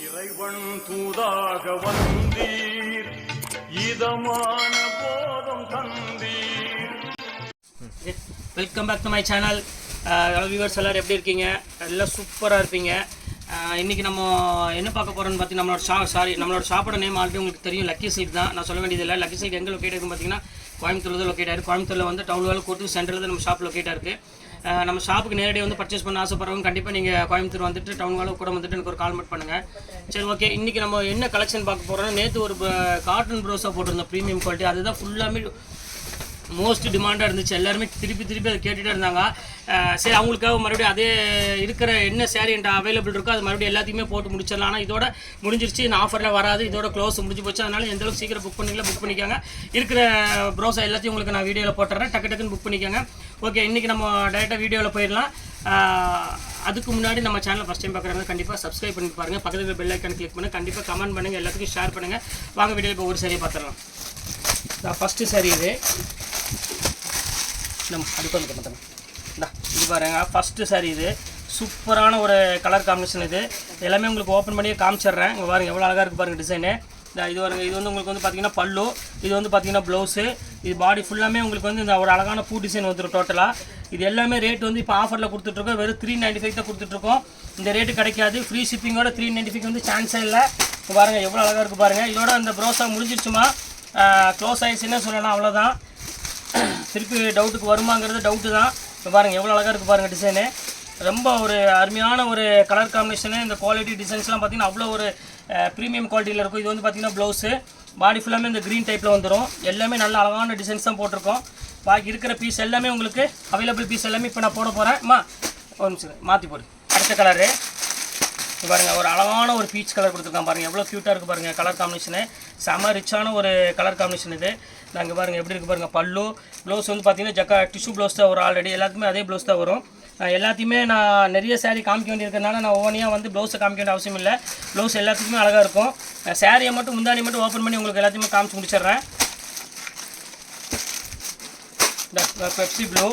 இறைவன் தூதாக வந்தீர் இதமான போதம் தந்தீர். Welcome back to my channel. Viewers எல்லோரும் எப்படி இருக்கீங்க? எல்லாம் சூப்பராக இருப்பீங்க. இன்றைக்கி நம்ம என்ன பார்க்க போகிறோன்னு பார்த்தீங்கன்னா நம்மளோட ஷாப்போட நேம் ஆல்ரெடி உங்களுக்கு தெரியும், லக்கி சில்க் தான். நான் சொல்ல வேண்டியதில்லை. லக்கி சில்க் எங்கே லொக்கேட் இருக்குன்னு பார்த்தீங்கன்னா கோயம்புத்தூர் தான் லொக்கேட் ஆயிருக்கு. கோயம்புத்தூரில் வந்து டவுன் வேலை கோர்ட்டு சென்டரில் தான் நம்ம ஷாப் லொக்கேட் இருக்குது. நம்ம ஷாப்புக்கு நேரடியாக வந்து பர்ச்சேஸ் பண்ண ஆசைப்படுறவங்க கண்டிப்பாக நீங்கள் கோயம்புத்தூர் வந்துட்டு டவுன் வேலை கூட வந்துட்டு எனக்கு ஒரு கால் மட்டும் பண்ணுங்கள். சரி, ஓகே. இன்றைக்கி நம்ம என்ன கலெக்ஷன் பார்க்க போகிறோம்னா, நேற்று ஒரு காட்டன் ப்ரோஸாக போட்டிருந்தோம், ப்ரீமியம் குவாலிட்டி. அதுதான் ஃபுல்லாமே மோஸ்ட் டிமாண்டாக இருந்துச்சு. எல்லாருமே திருப்பி அதை கேட்டுகிட்டே இருந்தாங்க. சரி, அவங்களுக்காக மறுபடியும் அதே இருக்கிற என்ன சேரீ அவைலபிள் இருக்கோ அது மறுபடியும் எல்லாத்தையுமே போட்டு முடிச்சிடலாம். ஆனால் இதோட முடிஞ்சிருச்சு, இந்த ஆஃபரில் வராது, இதோட க்ளோஸ் முடிஞ்சு போச்சு. அதனால் எந்தளவுக்கு சீக்கிரம் புக் பண்ணிக்காங்க. இருக்கிற ப்ரோஸை எல்லாத்தையும் உங்களுக்கு நான் வீடியோவில் போட்டுறேன், டக்குன்னு புக் பண்ணிக்கோங்க. ஓகே, இன்றைக்கி நம்ம டைரெக்டாக வீடியோவில் போயிடலாம். அதுக்கு முன்னாடி நம்ம சேனலை ஃபஸ்ட் டைம் பார்க்குறாங்க கண்டிப்பாக சப்ஸ்கிரைப் பண்ணி பாருங்கள். பக்கத்தில் பெல் ஐக்கான் கிளிக் பண்ணி கண்டிப்பாக கமெண்ட் பண்ணுங்கள், எல்லாத்துக்கும் ஷேர் பண்ணுங்கள். வாங்க வீடியோவில் இப்போ ஒரு சரியை பார்த்துடலாம். ஃபஸ்ட்டு சரி இது நம்ம அடுப்பு வந்து பார்த்தோம். இது பாருங்க, ஃபஸ்ட்டு சாரி. இது சூப்பரான ஒரு கலர் காம்பினேஷன். இது எல்லாமே உங்களுக்கு ஓப்பன் பண்ணியே காமிச்சிட்றேன். இங்கே பாருங்கள் எவ்வளோ அழகாக இருக்குது பாருங்கள் டிசைனு. இது வருங்க. இது வந்து உங்களுக்கு வந்து பார்த்திங்கன்னா பல்லு, இது வந்து பார்த்திங்கன்னா ப்ளவுஸு, இது பாடி ஃபுல்லாமே உங்களுக்கு வந்து இந்த ஒரு அழகான பூ டிசைன் வந்துடும் டோட்டலாக. இது எல்லாமே ரேட் வந்து இப்போ ஆஃபரில் கொடுத்துட்ருக்கோம், வெறும் 395 தான் கொடுத்துட்ருக்கோம். இந்த ரேட்டு கிடைக்காது. ஃப்ரீ ஷிப்பிங்கோட 395 வந்து சான்ஸே இல்லை. இப்போ பாருங்கள் எவ்வளோ அழகாக இருக்குது பாருங்கள். இதோட அந்த ப்ரோஸாக முடிஞ்சிருச்சுமா, க்ளோஸ் ஆகிடுச்சுன்னு சொல்லலாம், அவ்வளோதான். திருப்பி டவுட்டுக்கு வருமாங்கிறது டவுட்டு தான். இப்போ பாருங்கள் எவ்வளோ அழகாக இருக்குது பாருங்கள் டிசைனு. ரொம்ப ஒரு அருமையான ஒரு கலர் காம்பினேஷனு. இந்த குவாலிட்டி டிசைன்ஸ்லாம் பார்த்திங்கன்னா அவ்வளோ ஒரு ப்ரீமியம் குவாலிட்டியில் இருக்கும். இது வந்து பார்த்திங்கன்னா ப்ளவுஸு, பாடி ஃபுல்லாமே இந்த க்ரீன் டைப்பில் வந்துடும். எல்லாமே நல்ல அழகான டிசைன்ஸ் தான் போட்டிருக்கோம். பாக்கி இருக்கிற பீஸ் எல்லாமே உங்களுக்கு அவைலபிள் பீஸ் எல்லாமே இப்போ நான் போட போகிறேன். ஒரு நிமிஷம் மாற்றி போடு. அடுத்த கலரு பாருங்கள், ஒரு அழகான ஒரு பீச் கலர் கொடுத்துருக்கான் பாருங்கள், எவ்வளோ க்யூட்டாக இருக்குது பாருங்கள். கலர் காம்பினேஷனு செம ரிச்சான ஒரு கலர் காம்பினேஷன். இது நாங்கள் பாருங்கள் எப்படி இருக்குது பாருங்கள். பல்லு ப்ளவுஸ் வந்து பார்த்திங்கன்னா டிஷ்யூ ப்ளவுஸ் தான் வரும். ஆல்ரெடி எல்லாத்துக்குமே அதே ப்ளவுஸ் தான் வரும். எல்லாத்தையுமே நான் நிறைய சேரீ காமிக்க வேண்டியிருக்கிறதுனால நான் ஓவனியாக வந்து ப்ளவுஸை காமிக்க வேண்டிய அவசியம் இல்லை. ப்ளவுஸ் எல்லாத்துக்குமே அழகாக இருக்கும். சேரீயை மட்டும் முந்தானி மட்டும் ஓப்பன் பண்ணி உங்களுக்கு எல்லாத்தையுமே காமிச்சு முடிச்சிடுறேன். பெப்சி ப்ளூ,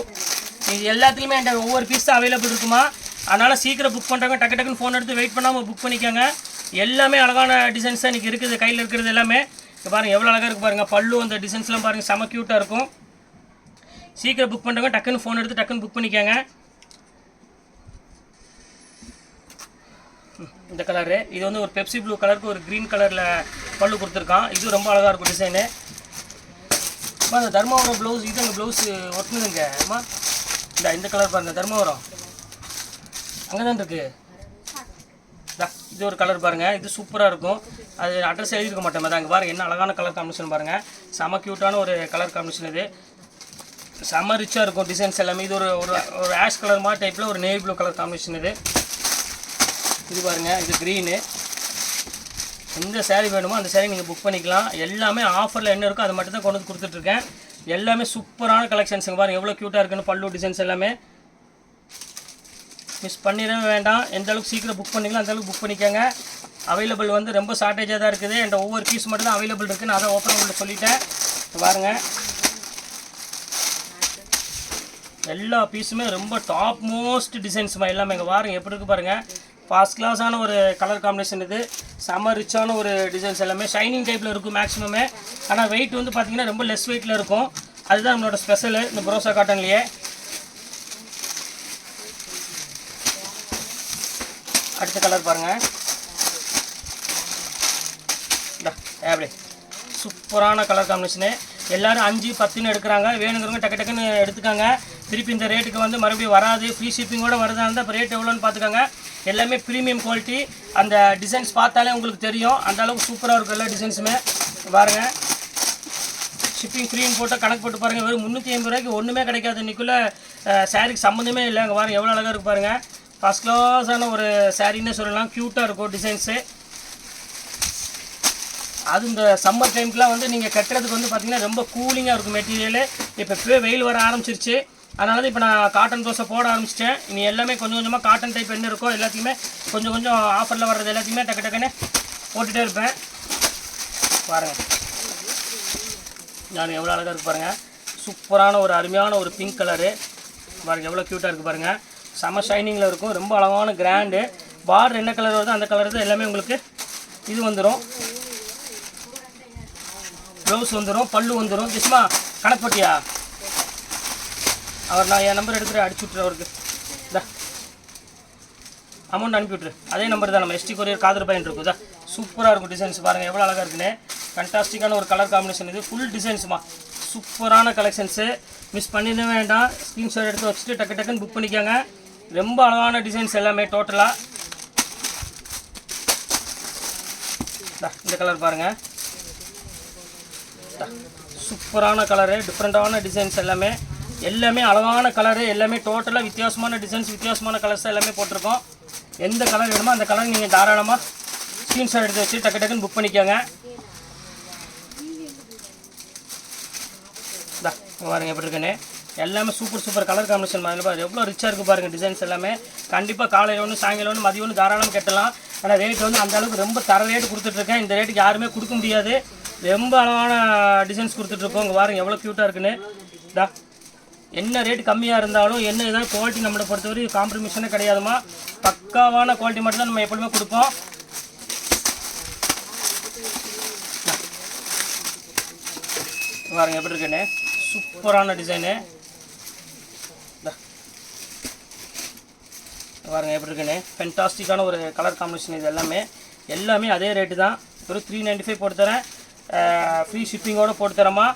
இது எல்லாத்துலேயுமே என்கிட்ட ஒவ்வொரு பீஸ் தான் அவைலபிள் இருக்குமா. அதனால் சீக்கிரம் புக் பண்ணுறாங்க, டக்குன்னு ஃபோன் எடுத்து வெயிட் பண்ணாமல் புக் பண்ணிக்கோங்க. எல்லாமே அழகான டிசைன்ஸ் தான் இன்றைக்கி இருக்குது, கையில் இருக்கிறது எல்லாமே. இப்போ பாருங்கள் எவ்வளோ அழகாக இருக்குது பாருங்கள். பல்லு அந்த டிசைன்ஸ்லாம் பாருங்கள் செம க்யூட்டாக இருக்கும். சீக்கிரம் புக் பண்ணுறவங்க டக்குன்னு ஃபோன் எடுத்து டக்குன்னு புக் பண்ணிக்கோங்க. இந்த கலரு, இது வந்து ஒரு பெப்சி ப்ளூ கலருக்கு ஒரு க்ரீன் கலரில் பல்லு கொடுத்துருக்கான். இது ரொம்ப அழகாக இருக்கும் டிசைனு. அந்த தர்மாவரம் ப்ளவுஸ், இது அங்கே ப்ளவுஸ் ஒட்டுனுதுங்க. அம்மா இந்த கலர் பாருங்கள், தர்மாவரம் அங்கே தான் இருக்குது. இது ஒரு கலர் பாருங்கள், இது சூப்பராக இருக்கும். அது அட்ரஸ் எழுதியிருக்க மாட்டேன். அங்கே பாருங்கள் என்ன அழகான கலர் காம்பினேஷன் பாருங்கள். செம க்யூட்டான ஒரு கலர் காம்பினேஷன். இது செம ரிச்சாக இருக்கும் டிசைன்ஸ் எல்லாமே. இது ஒரு ஆஷ் கலர் மாதிரி டைப்பில் ஒரு நேவி ப்ளூ கலர் காம்பினேஷன். இது பாருங்கள், இது க்ரீனு. எந்த சேரீ வேணுமோ அந்த சேரீ நீங்கள் புக் பண்ணிக்கலாம். எல்லாமே ஆஃபரில் என்ன இருக்கோ அதை மட்டும் தான் கொண்டு வந்து கொடுத்துட்ருக்கேன். எல்லாமே சூப்பரான கலெக்ஷன்ஸுங்க பாருங்கள் எவ்வளோ க்யூட்டாக இருக்குன்னு. பல்லு டிசைன்ஸ் எல்லாமே மிஸ் பண்ணிடவே வேண்டாம். எந்த அளவுக்கு சீக்கிரம் புக் பண்ணிக்கலாம் அந்தளவுக்கு புக் பண்ணிக்கோங்க. அவைலபிள் வந்து ரொம்ப ஷார்ட்டேஜாக தான் இருக்குது. என்கிட்ட ஒவ்வொரு பீஸ் மட்டும் தான் அவைலபிள் இருக்குது. நான் அதை ஓப்பன் பண்ணி சொல்லிட்டேன். பாருங்கள் எல்லா பீஸுமே ரொம்ப டாப் மோஸ்ட் டிசைன்ஸுமா எல்லாமே. இங்கே பாருங்கள் எப்படி இருக்குது பாருங்கள். ஃபர்ஸ்ட் கிளாஸான ஒரு கலர் காம்பினேஷன். இது செம ரிச்சான ஒரு டிசைன்ஸ் எல்லாமே ஷைனிங் டைப்பில் இருக்கும் மேக்ஸிமமே. ஆனால் வெயிட் வந்து பார்த்திங்கன்னா ரொம்ப லெஸ் வெயிட்டில் இருக்கும். அதுதான் நம்மளோட ஸ்பெஷலு இந்த ப்ரோஸா காட்டன்லேயே. அடுத்த கலர் பாருங்கள், எப்படி சூப்பரான கலர் காம்பினேஷனு. எல்லோரும் 5, 10 எடுக்கிறாங்க. வேணுங்கிறவங்க டக்குன்னு எடுத்துக்காங்க. திருப்பி இந்த ரேட்டுக்கு வந்து மறுபடியும் வராது. ஃப்ரீ ஷிப்பிங்கோடு வருதா இருந்தால் இப்போ ரேட் எவ்வளோன்னு பார்த்துக்கோங்க. எல்லாமே ப்ரீமியம் குவாலிட்டி. அந்த டிசைன்ஸ் பார்த்தாலே உங்களுக்கு தெரியும் அந்த அளவுக்கு சூப்பராக இருக்கும் எல்லா டிசைன்ஸுமே. பாருங்கள் ஷிப்பிங் ஃப்ரீன்னு போட்டு கணக்கு போட்டு பாருங்கள். வெறும் 350 ரூபாய்க்கு ஒன்றுமே கிடைக்காது. இன்றைக்குள்ளே சாரீக்கு சம்மந்தமே இல்லை. அங்கே பாருங்கள் எவ்வளோ அழகாக இருக்குது பாருங்கள். ஃபஸ்ட் கிளாஸான ஒரு சாரீன்னு சொல்லலாம். க்யூட்டாக இருக்கும் டிசைன்ஸு. அது இந்த சம்மர் டைமுக்குலாம் வந்து நீங்கள் கட்டுறதுக்கு வந்து பார்த்திங்கன்னா ரொம்ப கூலிங்காக இருக்கும் மெட்டீரியலு. இப்போவே வெயில் வர ஆரம்பிச்சிருச்சு. அதனால தான் இப்போ நான் காட்டன் தோசை போட ஆரம்பிச்சிட்டேன். இனி எல்லாமே கொஞ்சம் கொஞ்சமாக காட்டன் டைப் என்ன இருக்கோ எல்லாத்தையுமே கொஞ்சம் ஆஃபரில் வர்றது எல்லாத்தையுமே டக்குன்னு போட்டுகிட்டே இருப்பேன். பாருங்கள் நான் எவ்வளோ அழகாக இருக்குது பாருங்கள். சூப்பரான ஒரு அருமையான ஒரு பிங்க் கலரு பாருங்கள் எவ்வளோ க்யூட்டாக இருக்குது பாருங்கள். செம ஷைனிங்கில் இருக்கும். ரொம்ப அழகான கிராண்டு. பார்டர் என்ன கலர் வருதோ அந்த கலர் தான் எல்லாமே உங்களுக்கு இது வந்துடும். ப்ளவுஸ் வந்துடும், பல்லு வந்துடும். ஜிஸ்மா கணக்கு போட்டியா? அவர் நான் என் நம்பர் எடுத்துகிட்டு அடிச்சு விட்ரு அவருக்கு. இதா அமௌண்ட் அனுப்பி விட்ரு. அதே நம்பர் தான், நம்ம எஸ்டி கொரியர் காதர் பையன் இருக்குதா. சூப்பராக இருக்கும் டிசைன்ஸ் பாருங்கள் எவ்வளோ அழகாக இருக்குன்னு. ஃபேண்டாஸ்டிக்கான ஒரு கலர் காம்பினேஷன். இது ஃபுல் டிசைன்ஸுமா, சூப்பரான கலெக்ஷன்ஸு. மிஸ் பண்ணிட வேண்டாம். ஸ்க்ரீன்ஷாட் எடுத்து வச்சுட்டு டக்கு டக்குன்னு புக் பண்ணிக்கோங்க. ரொம்ப அழகான டிசைன்ஸ் எல்லாமே டோட்டலாக. இந்த கலர் பாருங்கள், சூப்பரான கலரு, டிஃப்ரெண்ட்டான டிசைன்ஸ் எல்லாமே அழகான கலரு, எல்லாமே டோட்டலாக வித்தியாசமான டிசைன்ஸ், வித்தியாசமான கலர்ஸ் எல்லாமே போட்டிருக்கோம். எந்த கலர் வேணுமோ அந்த கலர் நீங்கள் தாராளமாக ஸ்க்ரீன்ஷாட் எடுத்து வச்சு டக்கு டக்குன்னு புக் பண்ணிக்கோங்க. பாருங்கள் எப்படி இருக்குன்னு. எல்லாமே சூப்பர் கலர் காம்பினேஷன் மாதிரி பாருங்கள் எவ்வளோ ரிச்சாக இருக்குது பாருங்கள் டிசைன்ஸ் எல்லாமே. கண்டிப்பாக காலையில் ஒன்று சாயங்காலம் ஒன்று மதியம் ஒன்று தாராளமாக கட்டலாம். ஆனால் ரேட்டு வந்து அந்த அளவுக்கு ரொம்ப தர ரேட்டு கொடுத்துட்ருக்கேன். இந்த ரேட்டுக்கு யாருமே கொடுக்க முடியாது. ரொம்ப அழகான டிசைன்ஸ் கொடுத்துட்ருக்கோம். இங்கே பாருங்கள் எவ்வளோ க்யூட்டாக இருக்குன்னு. என்ன ரேட்டு கம்மியாக இருந்தாலும் என்ன இதான் குவாலிட்டி நம்மளை பொறுத்தவரை காம்ப்ரமைஷனே கிடையாதுமா. பக்காவான குவாலிட்டி மட்டும் தான் நம்ம எப்பொழுதுமே கொடுப்போம். பாருங்கள் எப்படி இருக்குன்னு, சூப்பரான டிசைனு. பாருங்கள் எப்படி இருக்குன்னு, ஃபென்டாஸ்டிக்கான ஒரு கலர் காம்பினேஷன். இது எல்லாமே அதே ரேட்டு தான். ஒரு 395 போட்டு தரேன். ஃப்ரீ ஷிப்பிங்கோடு போட்டு தரேம்மா.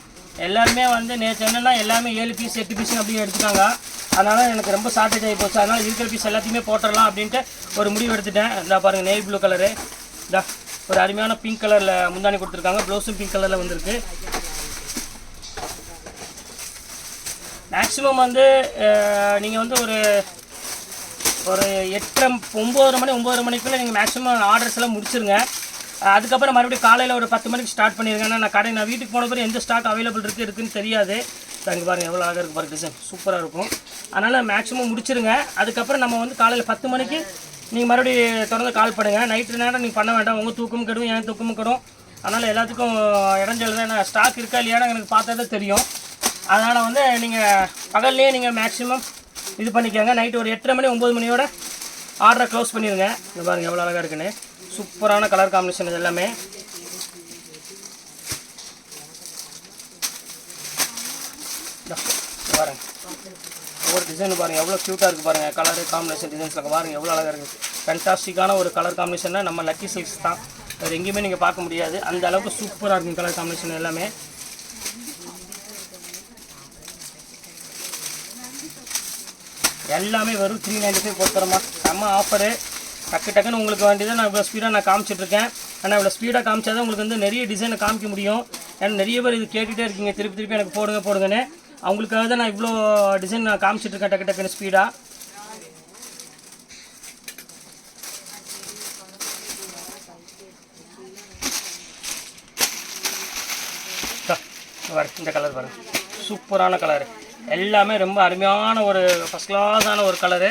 எல்லாருமே வந்து நேற்று என்னென்னா எல்லாமே 7 பீஸ் 8 பீஸ் அப்படியே எடுத்துட்டாங்க. அதனால் எனக்கு ரொம்ப ஷார்ட்டேஜ் ஆகி போச்சு. அதனால் இருக்கிற பீஸ் எல்லாத்தையுமே போட்டுடலாம் அப்படின்ட்டு ஒரு முடிவு எடுத்துட்டேன். இந்த பாருங்கள் நேவி ப்ளூ கலரு, ஒரு அருமையான பிங்க் கலரில் முந்தானி கொடுத்துருக்காங்க. ப்ளவுஸும் பிங்க் கலரில் வந்திருக்கு. மேக்ஸிமம் வந்து நீங்கள் வந்து ஒரு 9:30 மணிக்குள்ளே நீங்கள் மேக்ஸிமம் ஆர்டர்ஸ் எல்லாம் முடிச்சிருங்க. அதுக்கப்புறம் மறுபடியும் காலையில் ஒரு 10 மணிக்கு ஸ்டார்ட் பண்ணிடுங்க. ஏன்னா நான் வீட்டுக்கு போன பிறகு எந்த ஸ்டாக் அவைலபிள் இருக்குன்னு தெரியாது. அங்கே பாருங்கள் எவ்வளோ அழகாக இருக்குது பாருங்கள், டிசைன் சூப்பராக இருக்கும். அதனால் மேக்ஸிமம் முடிச்சிருங்க. அதுக்கப்புறம் நம்ம வந்து காலையில் 10 மணிக்கு நீங்கள் மறுபடியும் தொடர்ந்து கால் பண்ணுங்கள். நைட்டு நேரம் நீங்கள் பண்ண வேண்டாம். உங்கள் தூக்கமும் கெடும், என் தூக்கமும் கெடும். அதனால் எல்லாத்துக்கும் இடைஞ்சல் தான். ஏன்னா ஸ்டாக் இருக்கா இல்லையான்னு எனக்கு பார்த்தா தான் தெரியும். அதனால் வந்து நீங்கள் பகல்லையே நீங்கள் மேக்ஸிமம் இது பண்ணிக்கோங்க. நைட்டு ஒரு 8:30 மணி 9 மணியோட ஆர்டரை க்ளோஸ் பண்ணிடுங்க. இங்கே பாருங்கள் எவ்வளோ அழகாக இருக்குன்னு. சூப்பரான கலர் காம்பினேஷன் இது எல்லாமே. பாருங்கள் ஒவ்வொரு டிசைன் பாருங்கள் எவ்வளோ க்யூட்டாக இருக்குது பாருங்கள். கலரு காம்பினேஷன் டிசைன்ஸில் பாருங்கள் எவ்வளோ அழகாக இருக்குது. ஃபேண்டாஸ்டிக்கான ஒரு கலர் காம்பினேஷன்னா நம்ம லக்கி சில்க்ஸ் தான். வேறு எங்கேயுமே நீங்கள் பார்க்க முடியாது. அந்த அளவுக்கு சூப்பராக இருக்கும் கலர் காம்பினேஷன் எல்லாமே. எல்லாமே வெறும் 395 போட்டுறோமா. செம்ம ஆஃபரு. டக்குன்னு உங்களுக்கு வேண்டியதை நான் இவ்வளோ ஸ்பீடாக நான் காமிச்சிட்ருக்கேன். ஆனால் இவ்வளோ ஸ்பீடாக காமிச்சா தான் உங்களுக்கு வந்து நிறைய டிசைனை காமிக்க முடியும். ஏன்னா நிறைய பேர் இது கேட்டுகிட்டே இருக்கீங்க, திருப்பி எனக்கு போடுங்கன்னு. அவங்களுக்காக தான் நான் இவ்வளோ டிசைன் நான் காமிச்சிட்ருக்கேன் டக்குன்னு ஸ்பீடாக. இந்த கலர் பாருங்கள், சூப்பரான கலரு. எல்லாமே ரொம்ப அருமையான ஒரு ஃபஸ்ட் கிளாஸான ஒரு கலரு.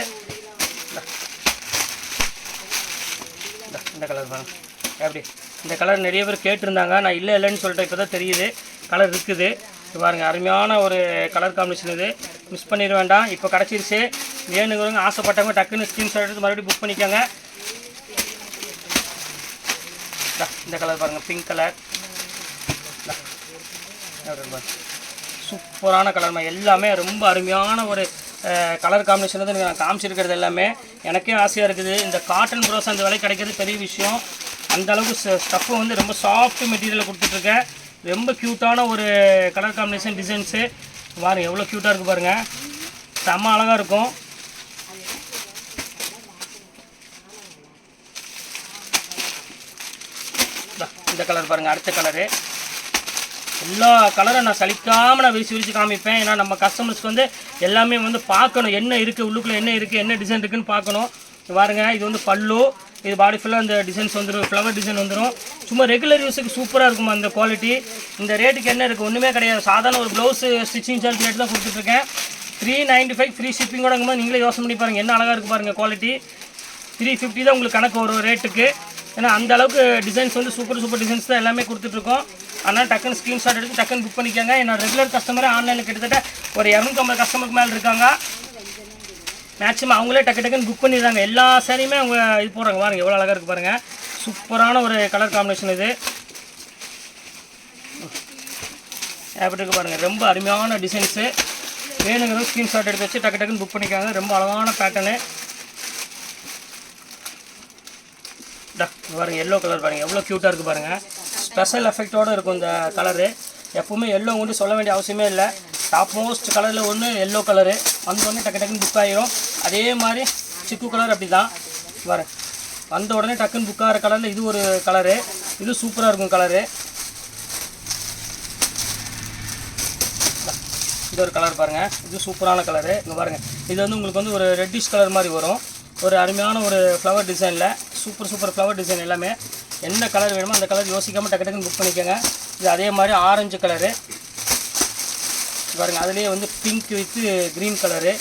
இந்த கலர் பாருங்கள் எப்படி. இந்த கலர் நிறைய பேர் கேட்டிருந்தாங்க. நான் இல்லைன்னு சொல்லிட்டேன். இப்போ தான் தெரியுது கலர் இருக்குது. பாருங்கள் அருமையான ஒரு கலர் காம்பினேஷன். இது மிஸ் பண்ணிட வேண்டாம். இப்போ கிடச்சிருச்சு. வேணுங்கிறவங்க ஆசைப்பட்டவங்க டக்குன்னு ஸ்க்ரீன்ஷாட் எடுத்து மறுபடியும் புக் பண்ணிக்கோங்க. இந்த கலர் பாருங்கள், பிங்க் கலர். சூப்பரான கலர்மா. எல்லாமே ரொம்ப அருமையான ஒரு கலர் காம்பினேஷன் வந்து நான் காமிச்சிருக்கிறது எல்லாமே. எனக்கே ஆசையாக இருக்குது. இந்த காட்டன் ப்ரோஸ் அந்த விலை கிடைக்கிறது பெரிய விஷயம். அந்த அளவுக்கு ஸ்டஃப்பு வந்து ரொம்ப சாஃப்ட் மெட்டீரியலில் கொடுத்துட்ருக்கேன். ரொம்ப க்யூட்டான ஒரு கலர் காம்பினேஷன் டிசைன்ஸு பாருங்கள் எவ்வளோ க்யூட்டாக இருக்குது பாருங்கள். செம்ம அழகாக இருக்கும். இந்த கலர் பாருங்கள், அடுத்த கலரு. எல்லா கலரும் நான் சலிக்காமல் நான் விரிச்சு காமிப்பேன். ஏன்னா நம்ம கஸ்டமர்ஸ்க்கு வந்து எல்லாமே வந்து பார்க்கணும், என்ன இருக்குது உள்ளுக்குள்ளே, என்ன இருக்குது, என்ன டிசைன் இருக்குதுன்னு பார்க்கணும். பாருங்கள் இது வந்து பல்லு, இது பாடி ஃபுல்லாக அந்த டிசைன்ஸ் வந்துடும், ஃப்ளவர் டிசைன் வந்துடும். சும்மா ரெகுலர் யூஸுக்கு சூப்பராக இருக்குமா அந்த குவாலிட்டி. இந்த ரேட்டுக்கு என்ன இருக்குது, ஒன்றுமே கிடையாது. சாதாரண ஒரு ப்ளவுஸு ஸ்டிச்சிங் சார்ஜ் ரேட் தான் கொடுத்துட்ருக்கேன். 395 ஃப்ரீ ஷிப்பிங்கோடங்கும்போது நீங்களே யோசனை பண்ணி பாருங்கள் என்ன அழகாக இருக்குது பாருங்கள் குவாலிட்டி. 350 தான் உங்களுக்கு கணக்கு வரும் ரேட்டுக்கு. ஏன்னா அந்த அளவுக்கு டிசைன்ஸ் வந்து சூப்பர் டிசைன்ஸ் தான் எல்லாமே கொடுத்துட்ருக்கோம். அதனால் டக்குன்னு ஸ்க்ரீன்ஷாட் எடுத்து டக்குன்னு புக் பண்ணிக்கோங்க. என்னோட ரெகுலர் கஸ்டமரே ஆன்லைனில் கிட்டத்தட்ட ஒரு 250 கஸ்டமருக்கு மேலே இருக்காங்க. மேக்ஸிமம் அவங்களே டக்குன்னு புக் பண்ணிடுறாங்க. எல்லா சாரியுமே அவங்க இது போடுறாங்க. பாருங்கள் எவ்வளோ அழகாக இருக்குது பாருங்கள். சூப்பரான ஒரு கலர் காம்பினேஷன் இது. எப்படி இருக்குது பாருங்கள். ரொம்ப அருமையான டிசைன்ஸு. வேணுங்கிறது ஸ்க்ரீன்ஷாட் எடுத்து வச்சு டக்குன்னு புக் பண்ணிக்காங்க. ரொம்ப அழகான பேட்டர்னு. பாருங்கள் எல்லோ கலர் பாருங்கள் எவ்வளோ க்யூட்டாக இருக்குது பாருங்கள். ஸ்பெஷல் எஃபெக்டோடு இருக்கும் இந்த கலரு. எப்போவுமே எல்லோ வந்து சொல்ல வேண்டிய அவசியமே இல்லை. டாப் மோஸ்ட் கலரில் ஒன்று எல்லோ கலரு வந்தோடனே டக்குன்னு புக் ஆகிரும். அதே மாதிரி சிக்கு கலர் அப்படி தான் பாருங்க, வந்த உடனே டக்குன்னு புக் ஆகிற கலரில் இது ஒரு கலரு. இது சூப்பராக இருக்கும் கலரு. இது ஒரு கலர் பாருங்கள், இது சூப்பரான கலரு. இங்கே பாருங்கள், இது வந்து உங்களுக்கு வந்து ஒரு ரெட்டிஷ் கலர் மாதிரி வரும். ஒரு அருமையான ஒரு ஃப்ளவர் டிசைனில் சூப்பர் ஃப்ளவர் டிசைன். எல்லாமே என்ன கலர் வேணுமோ அந்த கலர் யோசிக்காமல் டக்குன்னு புக் பண்ணிக்கோங்க. இது அதே மாதிரி ஆரஞ்சு கலரு பாருங்கள். அதுலேயே வந்து பிங்க் வித் க்ரீன் கலரு.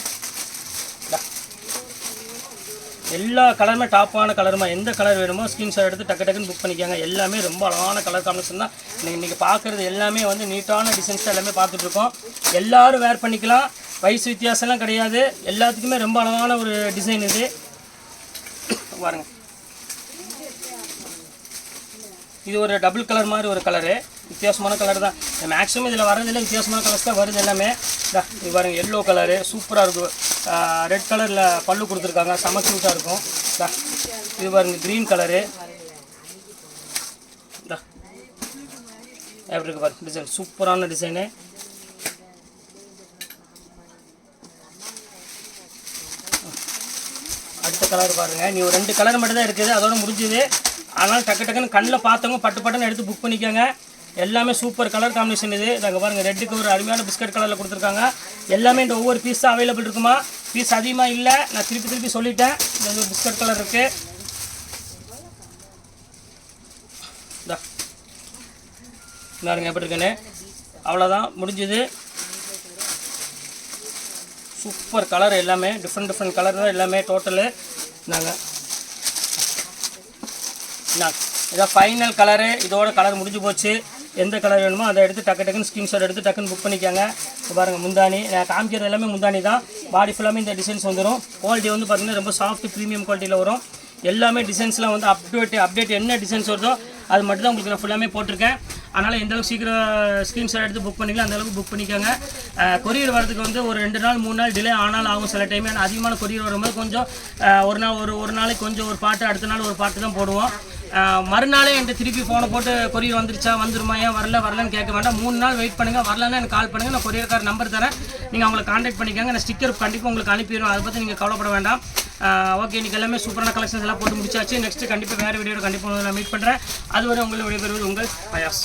எல்லா கலருமே டாப்பான கலருமா. எந்த கலர் வேணுமோ ஸ்க்ரீன்ஷாட் எடுத்து டக்குன்னு புக் பண்ணிக்கோங்க. எல்லாமே ரொம்ப அழகான கலர் காம்பினேஷன் தான். இன்றைக்கி பார்க்குறது எல்லாமே வந்து நீட்டான டிசைன்ஸ் தான் எல்லாமே பார்த்துட்ருக்கோம். எல்லோரும் வேர் பண்ணிக்கலாம். வயசு வித்தியாசம்லாம் கிடையாது. எல்லாத்துக்குமே ரொம்ப அழகான ஒரு டிசைன் இது பாருங்கள். இது ஒரு டபுள் கலர் மாதிரி ஒரு கலரு. வித்தியாசமான கலர் தான். மேக்ஸிமம் இதில் வரதில்லை, வித்தியாசமான கலர்ஸ் தான் வருது எல்லாமே. இது பாருங்கள் எல்லோ கலரு சூப்பராக இருக்கும். ரெட் கலரில் பல்லு கொடுத்துருக்காங்க, செம க்யூட்டாக இருக்கும். இது பாருங்கள் க்ரீன் கலரு. எப்படி இருக்கு பாருங்கள் டிசைன், சூப்பரான டிசைனு. அடுத்த கலர் பாருங்கள். நீ ஒரு 2 கலர் மட்டும் தான் இருக்குது, அதோட முடிஞ்சுது. அதனால் டக்குன்னு கண்ணில் பார்த்தவங்க பட்டுன்னு எடுத்து புக் பண்ணிக்கோங்க. எல்லாமே சூப்பர் கலர் காம்பினேஷன் இது. நாங்கள் பாருங்கள் ரெட்டுக்கு ஒரு அருமையான பிஸ்கட் கலரில் கொடுத்துருக்காங்க. எல்லாமே இந்த ஒவ்வொரு பீஸ் தான் அவைலபிள் இருக்குமா. பீஸ் அதிகமாக இல்லை, நான் திருப்பி சொல்லிட்டேன். இந்த ஒரு பிஸ்கட் கலர் இருக்குது. பாருங்க எப்படி இருக்குன்னு. அவ்வளோதான் முடிஞ்சுது. Super colour. எல்லாமே டிஃப்ரெண்ட் கலர் தான் எல்லாமே டோட்டலு. நாங்கள் இதான் ஃபைனல் கலரு. இதோட கலர் முடிஞ்சு போச்சு. எந்த கலர் வேணுமோ அதை எடுத்து டக்குன்னு ஸ்க்ரீன்ஷாட் எடுத்து டக்குன்னு புக் பண்ணிக்கோங்க. பாருங்கள் முந்தானி, நான் காமிக்கிறது எல்லாமே முந்தானி தான். பாடி ஃபுல்லாமே இந்த டிசைன்ஸ் வந்துடும். குவாலிட்டி வந்து பார்த்திங்கன்னா ரொம்ப சாஃப்ட் ப்ரீமியம் குவாலிட்டியில் வரும். எல்லாமே டிசைன்ஸ்லாம் வந்து அப்டேட் என்ன டிசைன்ஸ் வருதோ அது மட்டும் தான் உங்களுக்கு நான் ஃபுல்லாமே போட்டிருக்கேன். அதனால் எந்தளவுக்கு சீக்கிரம் ஸ்க்ரீன்ஷாட் எடுத்து புக் பண்ணிக்கலாம் அந்தளவுக்கு புக் பண்ணிக்கோங்க. கொரியர் வரதுக்கு வந்து ஒரு 2 நாள் 3 நாள் டிலே ஆனாலும் ஆகும் சில டைம். ஏன்னா அதிகமான கொரியர் வரும்போது கொஞ்சம் ஒரு நாளைக்கு கொஞ்சம் ஒரு பாட்டு, அடுத்த நாள் ஒரு பாட்டு தான் போடுவோம். மறுநாளே என்கிட்ட திருப்பி ஃபோனை போட்டு கொரியர் வந்துருச்சா வந்துருமா ஏன் வரலன்னு கேட்க வேண்டாம். 3 நாள் வெயிட் பண்ணுங்கள். வரலன்னா எனக்கு கால் பண்ணுங்கள். நான் கொரியர்கார் நம்பர் தரேன், நீங்கள் அவங்களை கான்டாக்ட் பண்ணிக்கோங்க. நான் ஸ்டிக்கர் கண்டிப்பாக உங்களுக்கு அனுப்பிடுவோம். அதை பற்றி நீங்கள் கவலைப்பட வேண்டாம். ஓகே, இன்றைக்கி எல்லாமே சூப்பரான கலெக்ஷன்ஸ் எல்லாம் போட்டு முடிச்சாச்சு. நெக்ஸ்ட்டு கண்டிப்பாக வேறு வீடியோவில் கண்டிப்பாக நான் மீட் பண்ணுறேன். அதுவரை உங்களை விடைபெறுவது உங்கள் பயாஸ்.